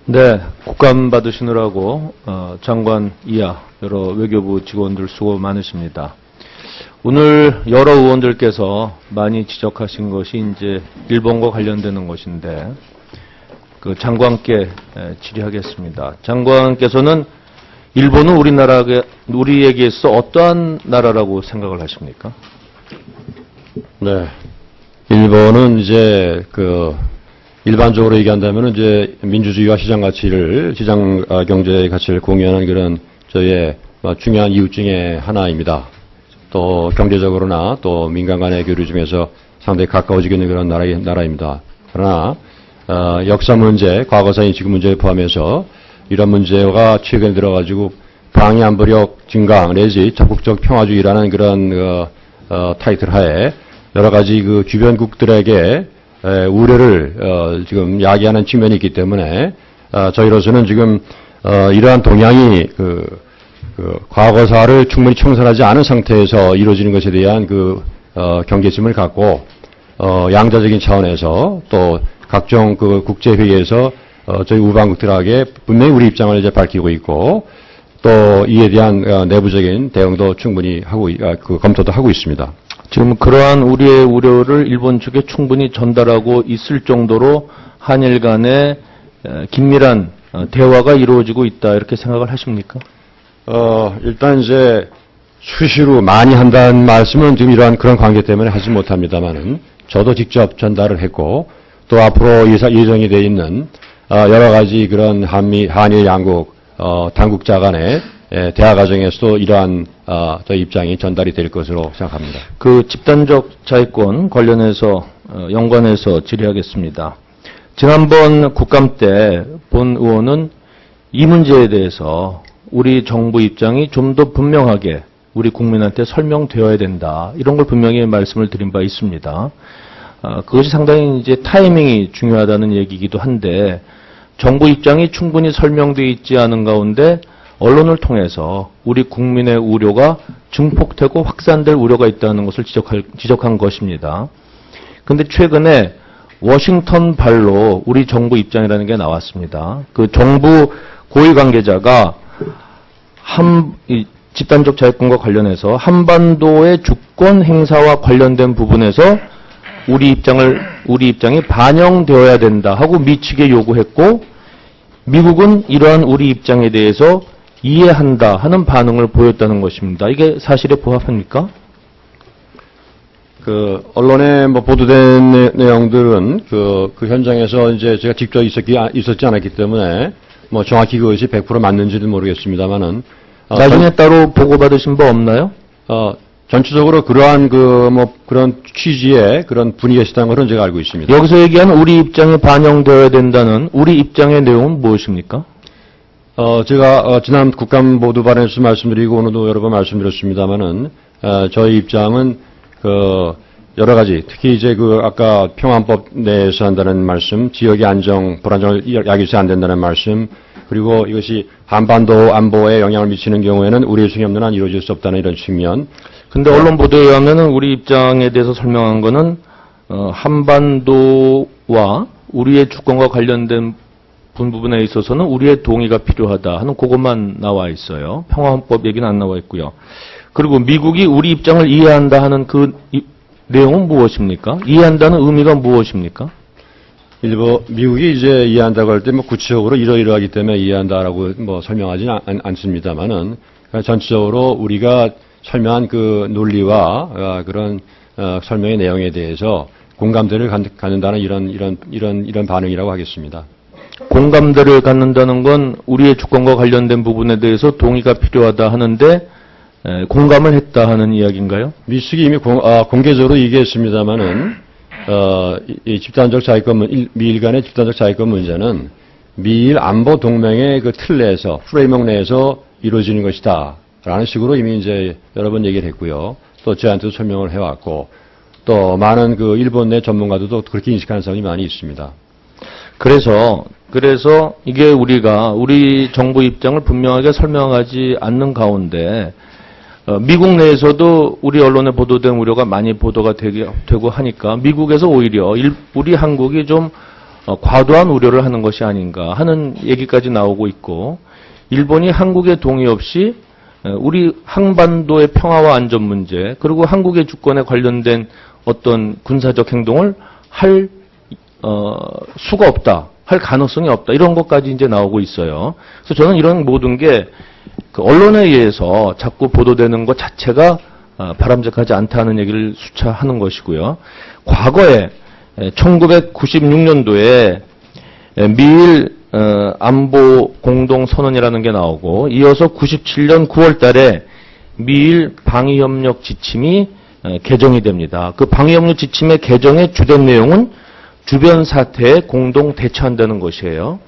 네, 국감 받으시느라고 장관 이하 여러 외교부 직원들 수고 많으십니다. 오늘 여러 의원들께서 많이 지적하신 것이 이제 일본과 관련되는 것인데 그 장관께 질의하겠습니다. 장관께서는 일본은 우리에게 있어 어떠한 나라라고 생각을 하십니까? 네, 일본은 이제 일반적으로 얘기한다면 이제 민주주의와 시장 경제의 가치를 공유하는 그런 저희의 중요한 이웃 중에 하나입니다. 또 경제적으로나 또 민간 간의 교류 중에서 상당히 가까워지고 있는 그런 나라입니다. 그러나 역사 문제, 과거사인 지금 문제를 포함해서 이런 문제가 최근에 들어가지고 방위 안보력 증강 내지 적극적 평화주의라는 그런 타이틀 하에 여러 가지 그 주변국들에게 우려를 지금 야기하는 측면이 있기 때문에 저희로서는 지금 이러한 동향이 과거사를 충분히 청산하지 않은 상태에서 이루어지는 것에 대한 경계심을 갖고 양자적인 차원에서 또 각종 국제회의에서 저희 우방국들에게 분명히 우리 입장을 이제 밝히고 있고 또 이에 대한 내부적인 대응도 충분히 하고 검토도 하고 있습니다. 지금 그러한 우리의 우려를 일본 측에 충분히 전달하고 있을 정도로 한일 간의 긴밀한 대화가 이루어지고 있다 이렇게 생각을 하십니까? 일단 이제 수시로 많이 한다는 말씀은 지금 이러한 그런 관계 때문에 하지 못합니다만은 저도 직접 전달을 했고 또 앞으로 예정이 되어 있는 여러 가지 그런 한일 양국 당국자 간의 대화 과정에서도 이러한 저희 입장이 전달이 될 것으로 생각합니다. 그 집단적 자위권 관련해서 연관해서 질의하겠습니다. 지난번 국감 때 본 의원은 이 문제에 대해서 우리 정부 입장이 좀 더 분명하게 우리 국민한테 설명되어야 된다. 이런 걸 분명히 말씀을 드린 바 있습니다. 그것이 상당히 이제 타이밍이 중요하다는 얘기이기도 한데 정부 입장이 충분히 설명되어 있지 않은 가운데 언론을 통해서 우리 국민의 우려가 증폭되고 확산될 우려가 있다는 것을 지적한 것입니다. 그런데 최근에 워싱턴 발로 우리 정부 입장이라는 게 나왔습니다. 그 정부 고위 관계자가 집단적 자위권과 관련해서 한반도의 주권 행사와 관련된 부분에서 우리 입장이 반영되어야 된다 하고 미 측에 요구했고 미국은 이러한 우리 입장에 대해서 이해한다 하는 반응을 보였다는 것입니다. 이게 사실에 부합합니까? 언론에 보도된 내용들은 그 현장에서 이제 제가 직접 있었지 않았기 때문에 정확히 그것이 100% 맞는지는 모르겠습니다만은 나중에 따로 보고받으신 바 없나요? 전체적으로 그러한 그런 취지의 그런 분위기가 있었다는 것은 제가 알고 있습니다. 여기서 얘기하는 우리 입장이 반영되어야 된다는 우리 입장의 내용은 무엇입니까? 제가 지난 국감 보도 발언에서 말씀드리고 오늘도 여러 번 말씀드렸습니다만은 저희 입장은 여러 가지 특히 이제 아까 평안법 내에서 한다는 말씀, 지역의 불안정을 야기해서 안 된다는 말씀, 그리고 이것이 한반도 안보에 영향을 미치는 경우에는 우리의 승인 없는 한 이루어질 수 없다는 이런 측면. 근데 언론 보도에 의하면은 우리 입장에 대해서 설명한 거는 한반도와 우리의 주권과 관련된 부분에 있어서는 우리의 동의가 필요하다 하는 그것만 나와 있어요. 평화헌법 얘기는 안 나와 있고요. 그리고 미국이 우리 입장을 이해한다 하는 그 내용은 무엇입니까? 이해한다는 의미가 무엇입니까? 미국이 이제 이해한다고 할 때 구체적으로 이러이러하기 때문에 이해한다라고 설명하지는 않습니다만은 전체적으로 우리가 설명한 그 논리와 그런 설명의 내용에 대해서 공감대를 갖는다는 이런 반응이라고 하겠습니다. 공감대를 갖는다는 건 우리의 주권과 관련된 부분에 대해서 동의가 필요하다 하는데 공감을 했다 하는 이야기인가요? 미국이 이미 공개적으로 얘기했습니다만은 이 집단적 자위권 미일 간의 집단적 자위권 문제는 미일 안보 동맹의 그 틀 내에서 프레임워크 내에서 이루어지는 것이다라는 식으로 이미 이제 여러 번 얘기를 했고요. 또 저한테도 설명을 해왔고 또 많은 일본 내 전문가들도 그렇게 인식하는 사람이 많이 있습니다. 그래서 이게 우리 정부 입장을 분명하게 설명하지 않는 가운데 미국 내에서도 우리 언론에 보도된 우려가 많이 보도가 되고 하니까 미국에서 오히려 우리 한국이 좀 과도한 우려를 하는 것이 아닌가 하는 얘기까지 나오고 있고, 일본이 한국의 동의 없이 우리 한반도의 평화와 안전 문제, 그리고 한국의 주권에 관련된 어떤 군사적 행동을 할 수가 없다, 할 가능성이 없다, 이런 것까지 이제 나오고 있어요. 그래서 저는 이런 모든 게 그 언론에 의해서 자꾸 보도되는 것 자체가 바람직하지 않다는 얘기를 수차하는 것이고요. 과거에 1996년도에 미일 안보 공동선언이라는 게 나오고, 이어서 97년 9월 달에 미일 방위협력 지침이 개정이 됩니다. 그 방위협력 지침의 개정의 주된 내용은 주변 사태에 공동 대처한다는 것이에요.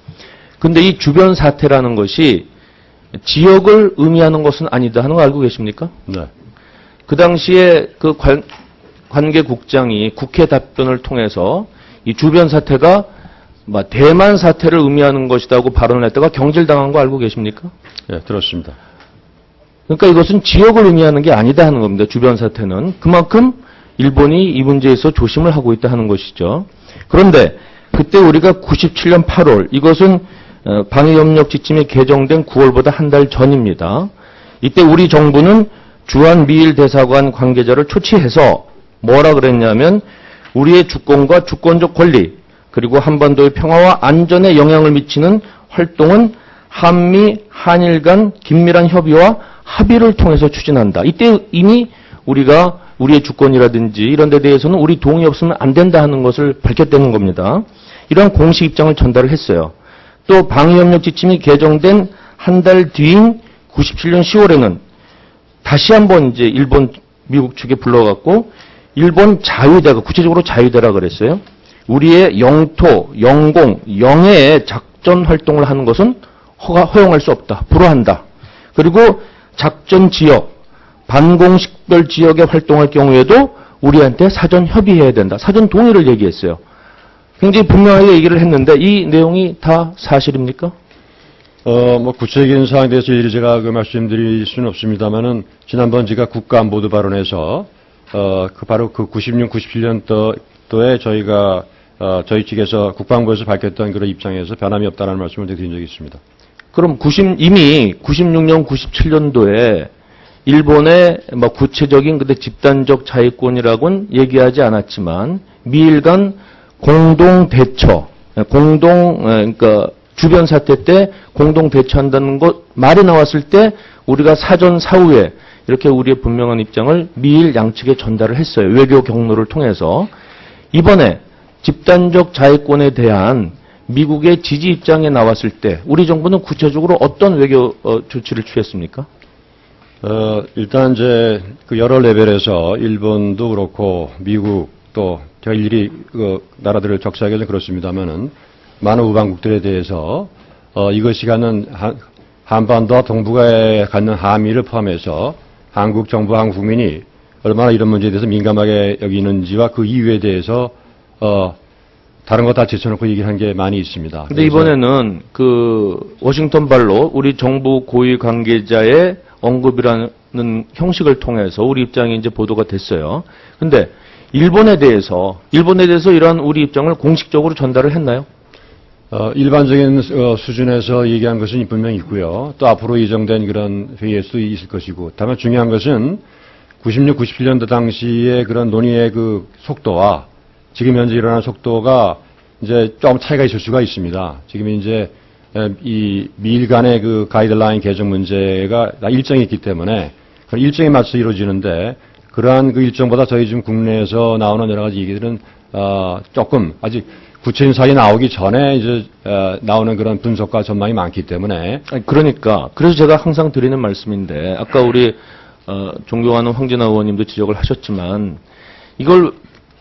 근데 이 주변 사태라는 것이 지역을 의미하는 것은 아니다 하는 거 알고 계십니까? 네. 그 당시에 그 관계국장이 국회 답변을 통해서 이 주변 사태가 대만 사태를 의미하는 것이라고 발언을 했다가 경질당한 거 알고 계십니까? 네, 들었습니다. 그러니까 이것은 지역을 의미하는 게 아니다 하는 겁니다. 주변 사태는. 그만큼 일본이 이 문제에서 조심을 하고 있다 하는 것이죠. 그런데 그때 우리가 97년 8월, 이것은 방위협력 지침이 개정된 9월보다 한 달 전입니다. 이때 우리 정부는 주한 미일 대사관 관계자를 초치해서 뭐라 그랬냐면, 우리의 주권과 주권적 권리, 그리고 한반도의 평화와 안전에 영향을 미치는 활동은 한미, 한일 간 긴밀한 협의와 합의를 통해서 추진한다. 이때 이미 우리가 우리의 주권이라든지 이런 데 대해서는 우리 동의 없으면 안 된다 하는 것을 밝혔다는 겁니다. 이러한 공식 입장을 전달을 했어요. 또 방위협력 지침이 개정된 한 달 뒤인 97년 10월에는 다시 한번 이제 일본, 미국 측에 불러갖고 일본 자유대가, 구체적으로 자유대라 그랬어요. 우리의 영토, 영공, 영해에 작전 활동을 하는 것은 허용할 수 없다. 불허한다. 그리고 작전 지역, 반공식별 지역에 활동할 경우에도 우리한테 사전 협의해야 된다. 사전 동의를 얘기했어요. 굉장히 분명하게 얘기를 했는데 이 내용이 다 사실입니까? 구체적인 사항에 대해서 일일이 제가 말씀드릴 수는 없습니다만은, 지난번 제가 국가안보도 발언에서, 바로 그 96, 97년도에 저희가, 저희 측에서 국방부에서 밝혔던 그런 입장에서 변함이 없다는 말씀을 드린 적이 있습니다. 그럼 이미 96년, 97년도에 일본의 구체적인 근데 집단적 자위권이라고는 얘기하지 않았지만, 미일 간 공동 대처, 그러니까 주변 사태 때 공동 대처한다는 것 말이 나왔을 때 우리가 사전 사후에 이렇게 우리의 분명한 입장을 미일 양측에 전달을 했어요. 외교 경로를 통해서. 이번에 집단적 자위권에 대한 미국의 지지 입장에 나왔을 때 우리 정부는 구체적으로 어떤 외교 조치를 취했습니까? 일단 이제 그 여러 레벨에서 일본도 그렇고 미국 또 제가 일일이 그 나라들을 적시하기는 그렇습니다만은, 많은 우방국들에 대해서 이것이 갖는 한반도와 동북아에 갖는 함의를 포함해서 한국 정부와 한국 국민이 얼마나 이런 문제에 대해서 민감하게 여기는지와 그 이유에 대해서 다른 거 다 제쳐놓고 얘기를 한 게 많이 있습니다. 근데 이번에는 그 워싱턴 발로 우리 정부 고위 관계자의 언급이라는 형식을 통해서 우리 입장이 이제 보도가 됐어요. 근데 일본에 대해서 이러한 우리 입장을 공식적으로 전달을 했나요? 일반적인 수준에서 얘기한 것은 분명히 있고요. 또 앞으로 예정된 그런 회의에서도 있을 것이고, 다만 중요한 것은 96, 97년도 당시의 그런 논의의 그 속도와 지금 현재 일어나는 속도가 이제 좀 차이가 있을 수가 있습니다. 지금 이제 이 미일 간의 그 가이드라인 개정 문제가 일정이 있기 때문에 그 일정에 맞춰서 이루어지는데, 그러한 그 일정보다 저희 지금 국내에서 나오는 여러 가지 얘기들은 조금 아직 구체적인 사항이 나오기 전에 이제 나오는 그런 분석과 전망이 많기 때문에. 그래서 제가 항상 드리는 말씀인데, 아까 우리 존경하는 황진아 의원님도 지적을 하셨지만, 이걸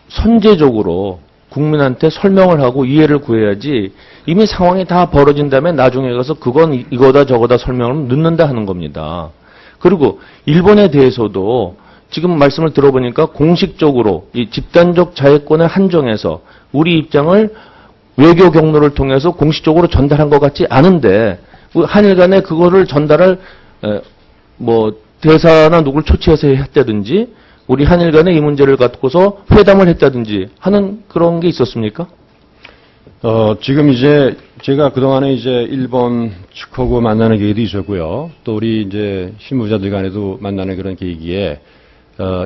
선제적으로 국민한테 설명을 하고 이해를 구해야지, 이미 상황이 다 벌어진 다음에 나중에 가서 그건 이거다 저거다 설명을 늦는다 하는 겁니다. 그리고 일본에 대해서도 지금 말씀을 들어보니까 공식적으로 이 집단적 자위권에 한정해서 우리 입장을 외교 경로를 통해서 공식적으로 전달한 것 같지 않은데, 한일 간에 그거를 전달할 대사나 누굴 초치해서 했다든지, 우리 한일 간에 이 문제를 갖고서 회담을 했다든지 하는 그런 게 있었습니까? 지금 이제 제가 그동안에 이제 일본 측하고 만나는 계기도 있었고요. 또 우리 이제 실무자들 간에도 만나는 그런 계기에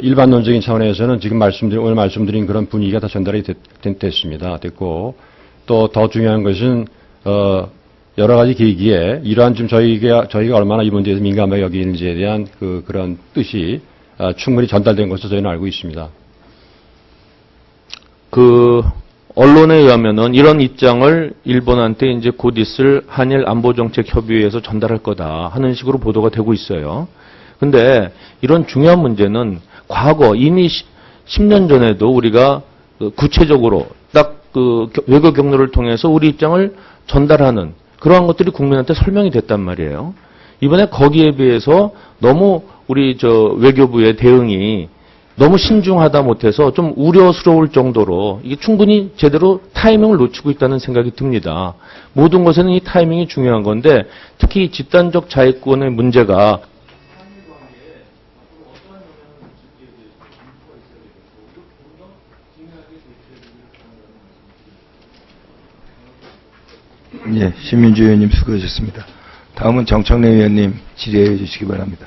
일반론적인 차원에서는 지금 오늘 말씀드린 그런 분위기가 다 전달이 됐고, 또 더 중요한 것은, 여러 가지 계기에 이러한 지금 저희가 얼마나 이 문제에서 민감하게 여기는지에 대한 그런 뜻이 충분히 전달된 것으로 저희는 알고 있습니다. 언론에 의하면은 이런 입장을 일본한테 이제 곧 있을 한일 안보정책협의회에서 전달할 거다 하는 식으로 보도가 되고 있어요. 근데 이런 중요한 문제는 과거 이미 10년 전에도 우리가 구체적으로 딱 외교 경로를 통해서 우리 입장을 전달하는 그러한 것들이 국민한테 설명이 됐단 말이에요. 이번에 거기에 비해서 너무 우리 외교부의 대응이 너무 신중하다 못해서 좀 우려스러울 정도로 이게 충분히 제대로 타이밍을 놓치고 있다는 생각이 듭니다. 모든 것에는 이 타이밍이 중요한 건데 특히 집단적 자위권의 문제가 예, 신민주 의원님 수고하셨습니다. 다음은 정청래 의원님 질의해 주시기 바랍니다.